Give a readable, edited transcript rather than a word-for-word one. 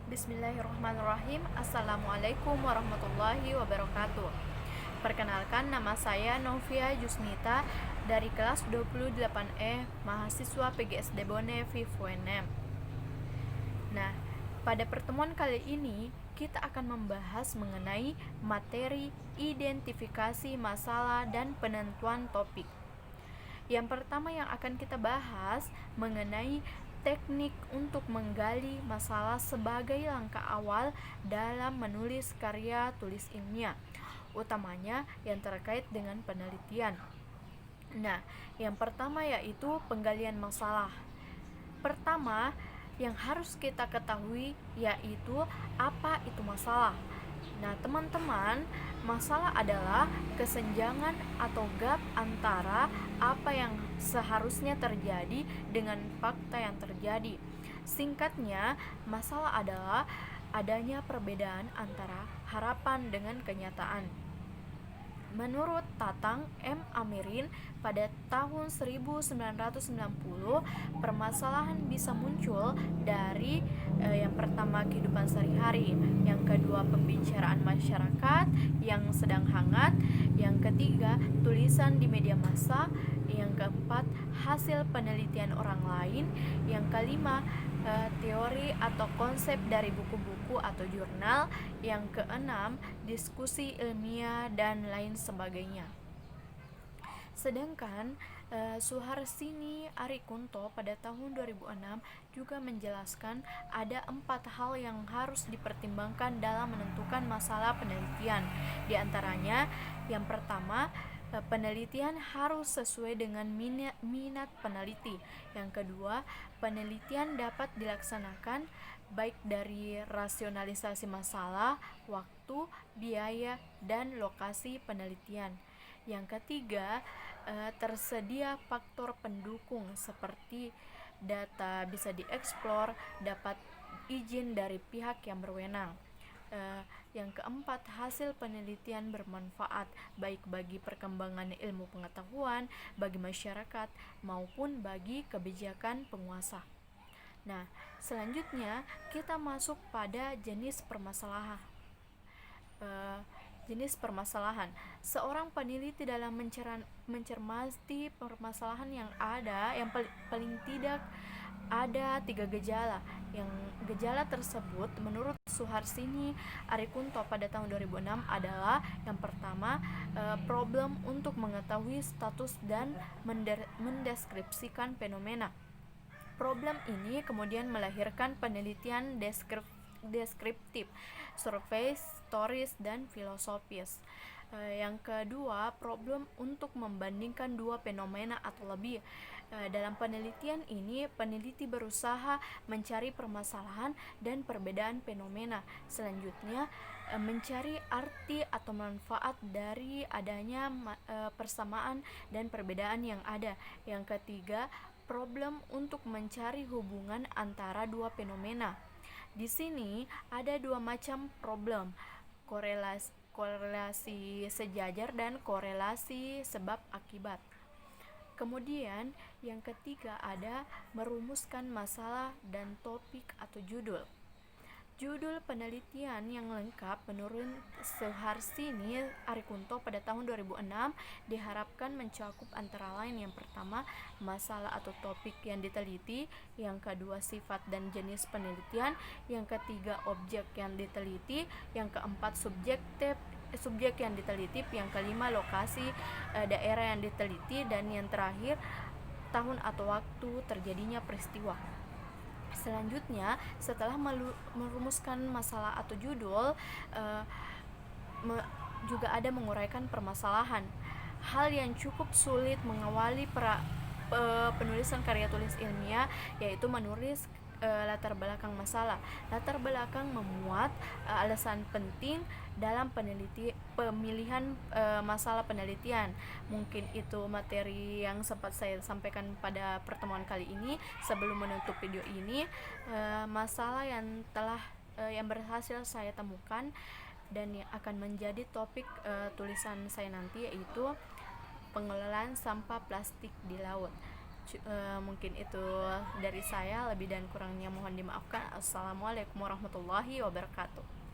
Bismillahirrahmanirrahim. Assalamualaikum warahmatullahi wabarakatuh. Perkenalkan, nama saya Novia Jusnita dari kelas 28E, mahasiswa PGSD Bone Vivuenem. Nah, pada pertemuan kali ini kita akan membahas mengenai materi identifikasi masalah dan penentuan topik. Yang pertama yang akan kita bahas mengenai teknik untuk menggali masalah sebagai langkah awal dalam menulis karya tulis ilmiah, utamanya yang terkait dengan penelitian. Nah, yang pertama yaitu penggalian masalah. Pertama, yang harus kita ketahui yaitu apa itu masalah. Nah, teman-teman, masalah adalah kesenjangan atau gap antara apa yang seharusnya terjadi dengan fakta yang terjadi. Singkatnya, masalah adalah adanya perbedaan antara harapan dengan kenyataan. Menurut Tatang M. Amirin, pada tahun 1990, permasalahan bisa muncul dari yang pertama kehidupan sehari-hari, yang kedua pembicaraan masyarakat yang sedang hangat, yang ketiga tulisan di media massa, yang keempat hasil penelitian orang lain, yang kelima teori atau konsep dari buku-buku atau jurnal, yang keenam diskusi ilmiah dan lain sebagainya. Sedangkan Suharsini Arikunto pada tahun 2006 juga menjelaskan ada 4 hal yang harus dipertimbangkan dalam menentukan masalah penelitian. Di antaranya, yang pertama, penelitian harus sesuai dengan minat peneliti. Yang kedua, penelitian dapat dilaksanakan baik dari rasionalisasi masalah, waktu, biaya, dan lokasi penelitian. Yang ketiga, tersedia faktor pendukung seperti data bisa dieksplor, dapat izin dari pihak yang berwenang. Yang keempat, hasil penelitian bermanfaat baik bagi perkembangan ilmu pengetahuan, bagi masyarakat, maupun bagi kebijakan penguasa. Nah, selanjutnya kita masuk pada jenis permasalahan. Jenis permasalahan. Seorang peneliti dalam mencermati permasalahan yang ada, yang paling tidak ada 3 gejala. Yang gejala tersebut menurut Suharsini Arikunto pada tahun 2006 adalah yang pertama, problem untuk mengetahui status dan mendeskripsikan fenomena. Problem ini kemudian melahirkan penelitian deskriptif, survei, stories, dan filosofis. Yang kedua, problem untuk membandingkan dua fenomena atau lebih. Dalam penelitian ini, peneliti berusaha mencari permasalahan dan perbedaan fenomena. Selanjutnya, mencari arti atau manfaat dari adanya persamaan dan perbedaan yang ada. Yang ketiga, problem untuk mencari hubungan antara dua fenomena. Di sini ada 2 macam problem, korelasi sejajar dan korelasi sebab akibat. Kemudian yang ketiga ada merumuskan masalah dan topik atau judul. Judul penelitian yang lengkap menurut Suharsini Arikunto pada tahun 2006 diharapkan mencakup antara lain yang pertama, masalah atau topik yang diteliti, yang kedua sifat dan jenis penelitian, yang ketiga objek yang diteliti, yang keempat subjek yang diteliti, yang kelima lokasi daerah yang diteliti, dan yang terakhir tahun atau waktu terjadinya peristiwa. Selanjutnya, setelah merumuskan masalah atau judul, juga ada menguraikan permasalahan. Hal yang cukup sulit mengawali penulisan karya tulis ilmiah yaitu menulis latar belakang masalah. Latar belakang memuat alasan penting dalam pemilihan masalah penelitian. Mungkin itu materi yang sempat saya sampaikan pada pertemuan kali ini. Sebelum menutup video ini, masalah yang berhasil saya temukan dan yang akan menjadi topik tulisan saya nanti yaitu pengelolaan sampah plastik di laut. Mungkin itu dari saya, lebih dan kurangnya mohon dimaafkan. Assalamualaikum warahmatullahi wabarakatuh.